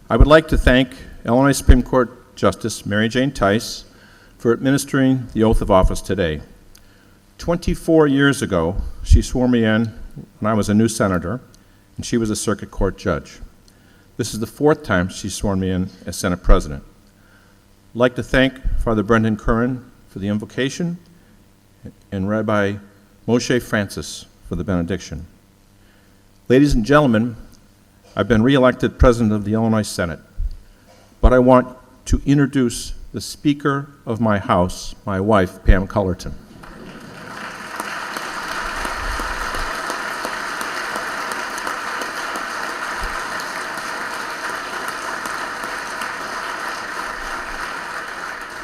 I would like to thank Illinois Supreme Court Justice Mary Jane Tice for administering the oath of office today. 24 years ago, she swore me in when I was a new senator, and she was a circuit court judge. This is the fourth time she's sworn me in as Senate President. I'd like to thank Father Brendan Curran for the invocation and Rabbi Moshe Francis for the benediction. Ladies and gentlemen, I've been re-elected President of the Illinois Senate, but I want to introduce the Speaker of my House, my wife, Pam Cullerton.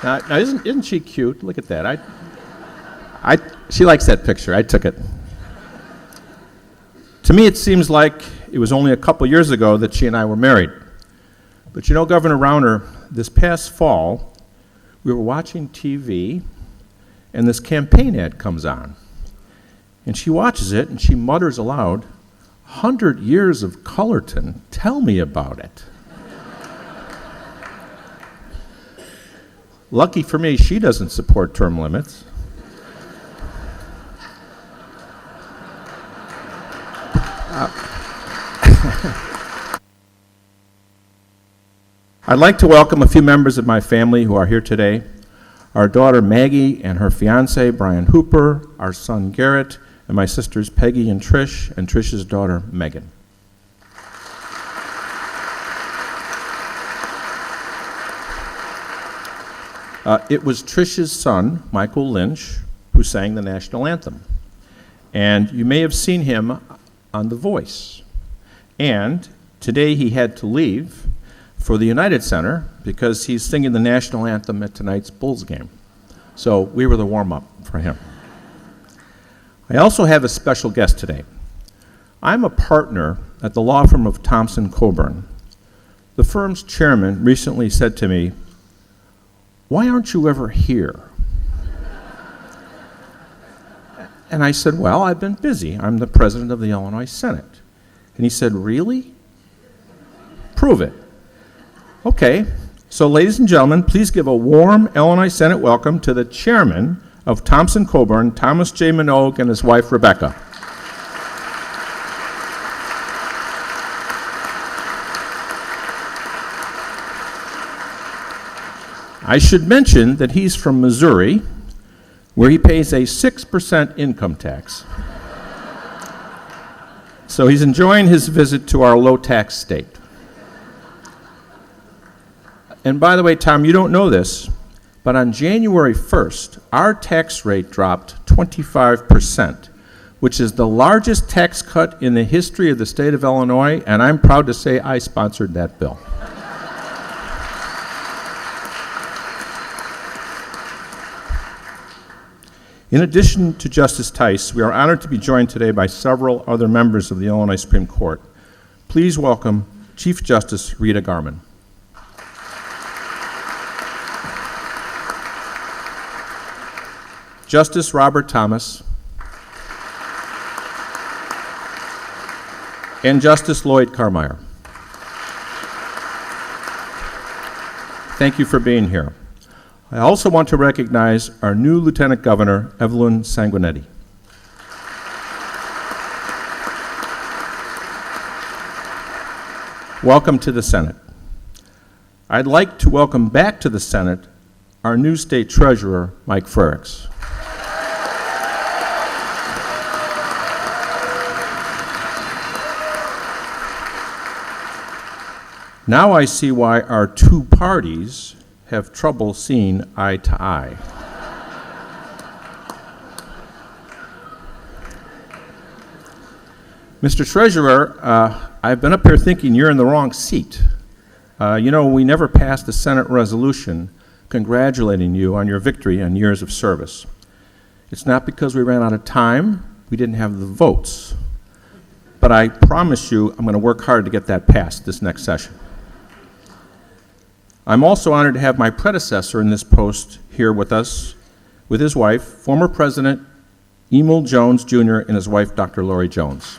Now isn't she cute? Look at that. She likes that picture. I took it. To me, it seems like it was only a couple years ago that she and I were married. But you know, Governor Rauner, this past fall, we were watching TV, and this campaign ad comes on. And she watches it, and she mutters aloud, "100 years of Cullerton, tell me about it." Lucky for me, she doesn't support term limits. I'd like to welcome a few members of my family who are here today. Our daughter Maggie and her fiance Brian Hooper, our son Garrett, and my sisters Peggy and Trish's daughter Megan. It was Trish's son, Michael Lynch, who sang the national anthem. And you may have seen him on The Voice. And today he had to leave for the United Center because he's singing the national anthem at tonight's Bulls game. So we were the warm-up for him. I also have a special guest today. I'm a partner at the law firm of Thompson Coburn. The firm's chairman recently said to me, "Why aren't you ever here?" And I said, "Well, I've been busy. I'm the president of the Illinois Senate." And he said, "Really? Prove it." Okay, so ladies and gentlemen, please give a warm Illinois Senate welcome to the chairman of Thompson Coburn, Thomas J. Minogue, and his wife, Rebecca. I should mention that he's from Missouri, where he pays a 6% income tax. So he's enjoying his visit to our low-tax state. And by the way, Tom, you don't know this, but on January 1st, our tax rate dropped 25%, which is the largest tax cut in the history of the state of Illinois, and I'm proud to say I sponsored that bill. In addition to Justice Tice, we are honored to be joined today by several other members of the Illinois Supreme Court. Please welcome Chief Justice Rita Garman. Justice Robert Thomas, and Justice Lloyd Carmeier. Thank you for being here. I also want to recognize our new Lieutenant Governor, Evelyn Sanguinetti. Welcome to the Senate. I'd like to welcome back to the Senate our new State Treasurer, Mike Frericks. Now I see why our two parties have trouble seeing eye to eye. Mr. Treasurer, I've been up here thinking you're in the wrong seat. We never passed a Senate resolution congratulating you on your victory and years of service. It's not because we ran out of time, we didn't have the votes. But I promise you I'm going to work hard to get that passed this next session. I'm also honored to have my predecessor in this post here with us, with his wife, former President Emil Jones, Jr., and his wife, Dr. Lori Jones.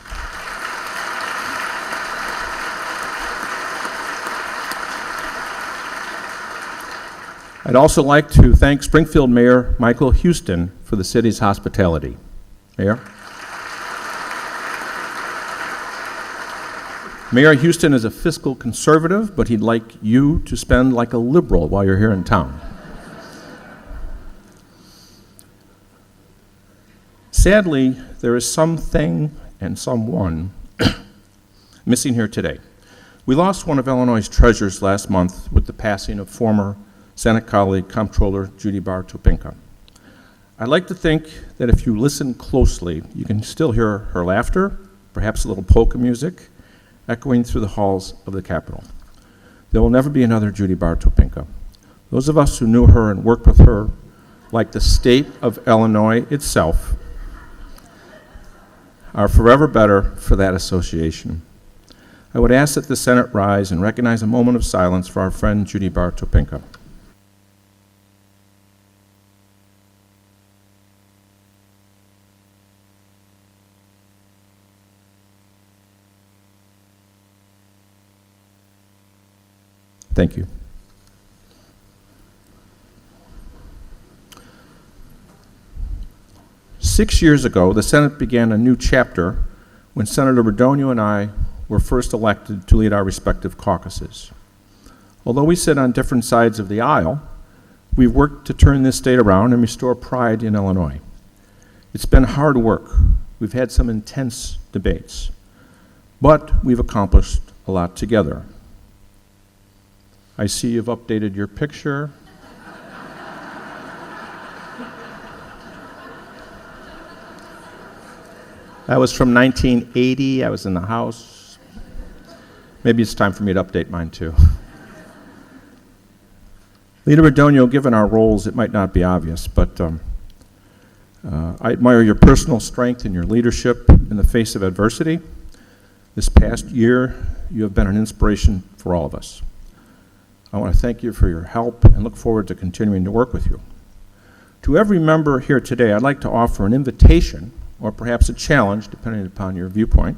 I'd also like to thank Springfield Mayor Michael Houston for the city's hospitality. Mayor? Mayor Houston is a fiscal conservative, but he'd like you to spend like a liberal while you're here in town. Sadly, there is something and someone missing here today. We lost one of Illinois' treasures last month with the passing of former Senate colleague, Comptroller Judy Bar-Topinka. I'd like to think that if you listen closely, you can still hear her laughter, perhaps a little polka music, echoing through the halls of the Capitol. There will never be another Judy Bar-Topinka. Those of us who knew her and worked with her, like the state of Illinois itself, are forever better for that association. I would ask that the Senate rise and recognize a moment of silence for our friend Judy Bar-Topinka. Thank you. Six years ago, the Senate began a new chapter when Senator Radonio and I were first elected to lead our respective caucuses. Although we sit on different sides of the aisle, we've worked to turn this state around and restore pride in Illinois. It's been hard work. We've had some intense debates, but we've accomplished a lot together. I see you've updated your picture. That was from 1980. I was in the House. Maybe it's time for me to update mine too. Leader Radonio, given our roles, it might not be obvious, but I admire your personal strength and your leadership in the face of adversity. This past year, you have been an inspiration for all of us. I want to thank you for your help and look forward to continuing to work with you. To every member here today, I'd like to offer an invitation or perhaps a challenge, depending upon your viewpoint.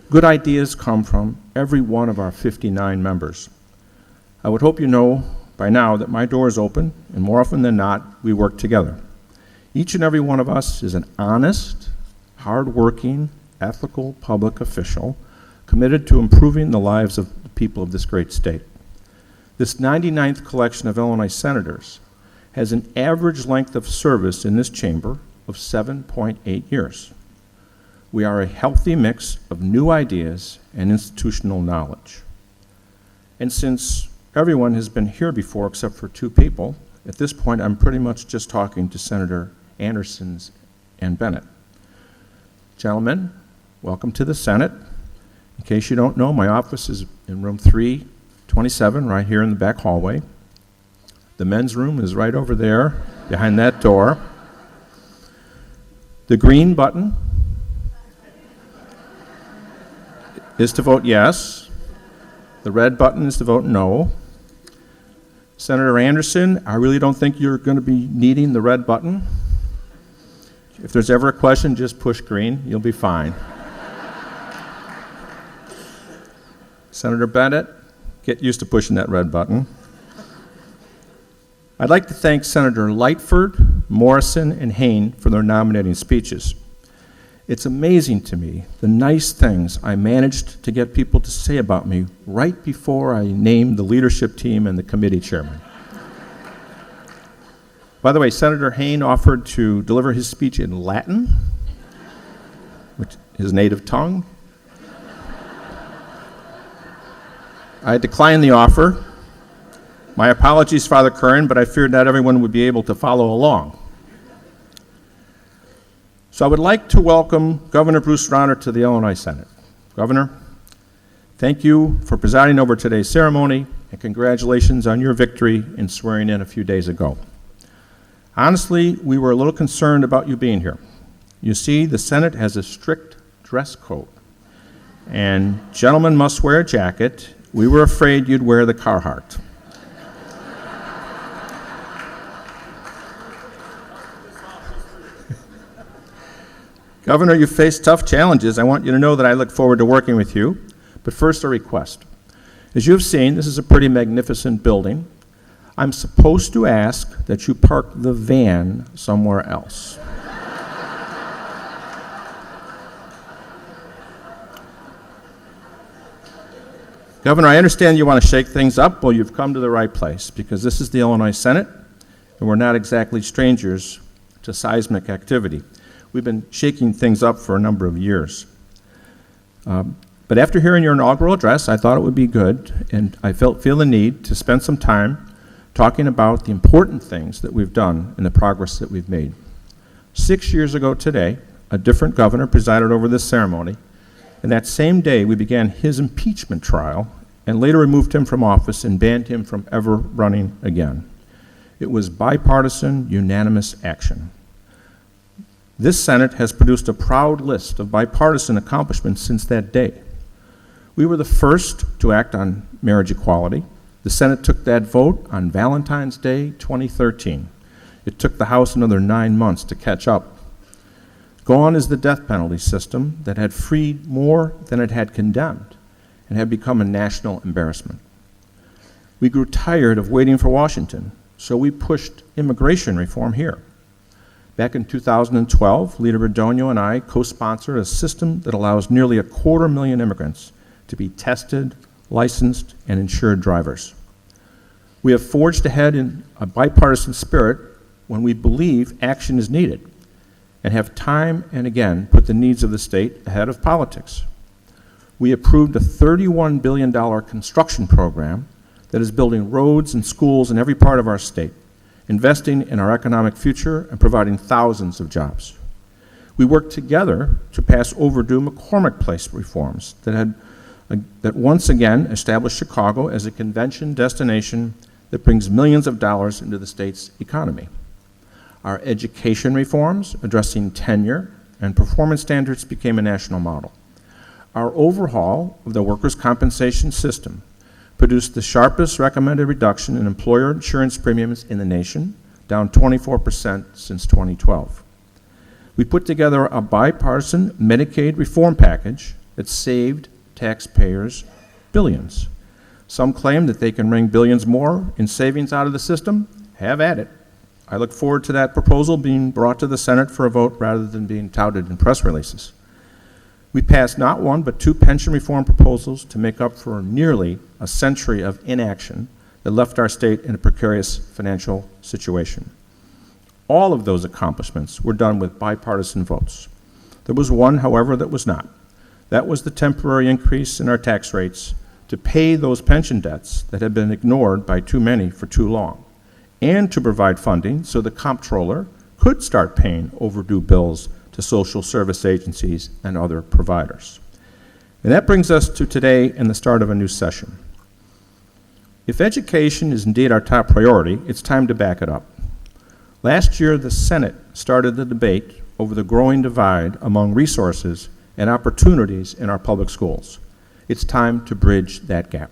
Good ideas come from every one of our 59 members. I would hope you know by now that my door is open, and more often than not, we work together. Each and every one of us is an honest, hard-working, ethical public official committed to improving the lives of the people of this great state. This 99th collection of Illinois senators has an average length of service in this chamber of 7.8 years. We are a healthy mix of new ideas and institutional knowledge. And since everyone has been here before except for two people, at this point I'm pretty much just talking to Senator Andersons and Bennett. Gentlemen, welcome to the Senate. In case you don't know, my office is in room 327, right here in the back hallway. The men's room is right over there, behind that door. The green button is to vote yes. The red button is to vote no. Senator Anderson, I really don't think you're going to be needing the red button. If there's ever a question, just push green. You'll be fine. Senator Bennett, get used to pushing that red button. I'd like to thank Senator Lightford, Morrison, and Hayne for their nominating speeches. It's amazing to me the nice things I managed to get people to say about me right before I named the leadership team and the committee chairman. By the way, Senator Hayne offered to deliver his speech in Latin, which is his native tongue. I declined the offer. My apologies, Father Curran, but I feared not everyone would be able to follow along. So I would like to welcome Governor Bruce Rauner to the Illinois Senate. Governor, thank you for presiding over today's ceremony, and congratulations on your victory in swearing in a few days ago. Honestly, we were a little concerned about you being here. You see, the Senate has a strict dress code, and gentlemen must wear a jacket. We were afraid you'd wear the Carhartt. Governor, you faced tough challenges. I want you to know that I look forward to working with you. But first, a request. As you have seen, this is a pretty magnificent building. I'm supposed to ask that you park the van somewhere else. Governor, I understand you want to shake things up. Well, you've come to the right place, because this is the Illinois Senate, and we're not exactly strangers to seismic activity. We've been shaking things up for a number of years. But after hearing your inaugural address, I thought it would be good, and I feel the need to spend some time talking about the important things that we've done and the progress that we've made. 6 years ago today, a different governor presided over this ceremony, and that same day we began his impeachment trial and later removed him from office and banned him from ever running again. It was bipartisan, unanimous action. This Senate has produced a proud list of bipartisan accomplishments since that day. We were the first to act on marriage equality. The Senate took that vote on Valentine's Day 2013. It took the House another 9 months to catch up. Gone is the death penalty system that had freed more than it had condemned and had become a national embarrassment. We grew tired of waiting for Washington, so we pushed immigration reform here. Back in 2012, Leader Radonio and I co-sponsored a system that allows nearly 250,000 immigrants to be tested, licensed, and insured drivers. We have forged ahead in a bipartisan spirit when we believe action is needed, and have time and again put the needs of the state ahead of politics. We approved a $31 billion construction program that is building roads and schools in every part of our state, investing in our economic future and providing thousands of jobs. We worked together to pass overdue McCormick Place reforms that once again established Chicago as a convention destination that brings millions of dollars into the state's economy. Our education reforms, addressing tenure and performance standards, became a national model. Our overhaul of the workers' compensation system produced the sharpest recommended reduction in employer insurance premiums in the nation, down 24% since 2012. We put together a bipartisan Medicaid reform package that saved taxpayers billions. Some claim that they can wring billions more in savings out of the system. Have at it. I look forward to that proposal being brought to the Senate for a vote rather than being touted in press releases. We passed not one but two pension reform proposals to make up for nearly a century of inaction that left our state in a precarious financial situation. All of those accomplishments were done with bipartisan votes. There was one, however, that was not. That was the temporary increase in our tax rates to pay those pension debts that had been ignored by too many for too long, and to provide funding so the comptroller could start paying overdue bills to social service agencies and other providers. And that brings us to today and the start of a new session. If education is indeed our top priority, it's time to back it up. Last year, the Senate started the debate over the growing divide among resources and opportunities in our public schools. It's time to bridge that gap.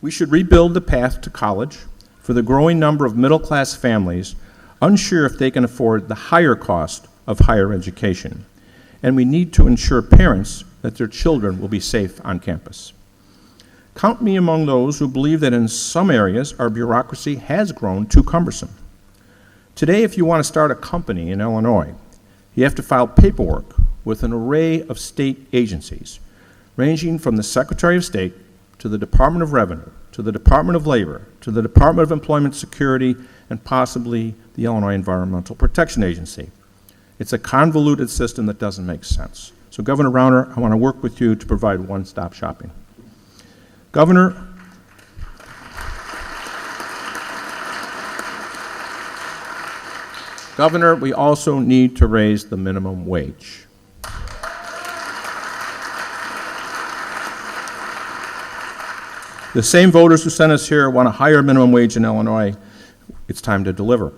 We should rebuild the path to college for the growing number of middle-class families unsure if they can afford the higher cost of higher education. And we need to ensure parents that their children will be safe on campus. Count me among those who believe that in some areas our bureaucracy has grown too cumbersome. Today, if you want to start a company in Illinois, you have to file paperwork with an array of state agencies, ranging from the Secretary of State to the Department of Revenue, to the Department of Labor, to the Department of Employment Security, and possibly the Illinois Environmental Protection Agency. It's a convoluted system that doesn't make sense. So, Governor Rauner, I want to work with you to provide one-stop shopping. Governor, we also need to raise the minimum wage. The same voters who sent us here want a higher minimum wage in Illinois. It's time to deliver.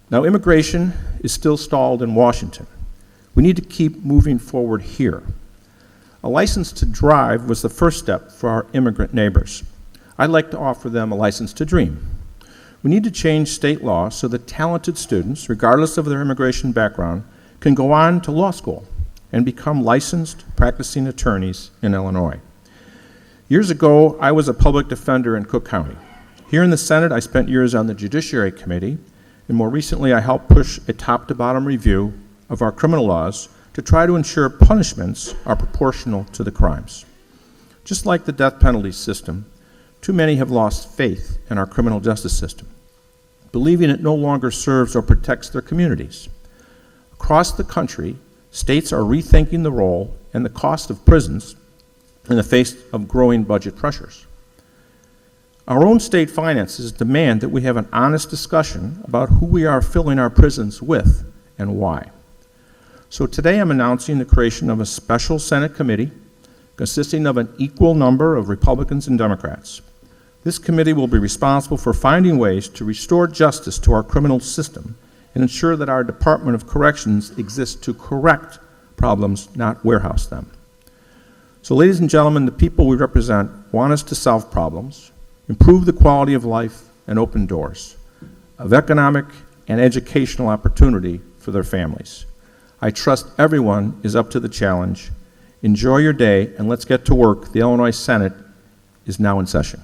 Now, immigration is still stalled in Washington. We need to keep moving forward here. A license to drive was the first step for our immigrant neighbors. I'd like to offer them a license to dream. We need to change state law so that talented students, regardless of their immigration background, can go on to law school and become licensed practicing attorneys in Illinois. Years ago, I was a public defender in Cook County. Here in the Senate, I spent years on the Judiciary Committee, and more recently, I helped push a top-to-bottom review of our criminal laws to try to ensure punishments are proportional to the crimes. Just like the death penalty system, too many have lost faith in our criminal justice system, believing it no longer serves or protects their communities. Across the country, states are rethinking the role and the cost of prisons in the face of growing budget pressures. Our own state finances demand that we have an honest discussion about who we are filling our prisons with and why. So today I'm announcing the creation of a special Senate committee consisting of an equal number of Republicans and Democrats. This committee will be responsible for finding ways to restore justice to our criminal system and ensure that our Department of Corrections exists to correct problems, not warehouse them. So, ladies and gentlemen, the people we represent want us to solve problems, improve the quality of life, and open doors of economic and educational opportunity for their families. I trust everyone is up to the challenge. Enjoy your day, and let's get to work. The Illinois Senate is now in session.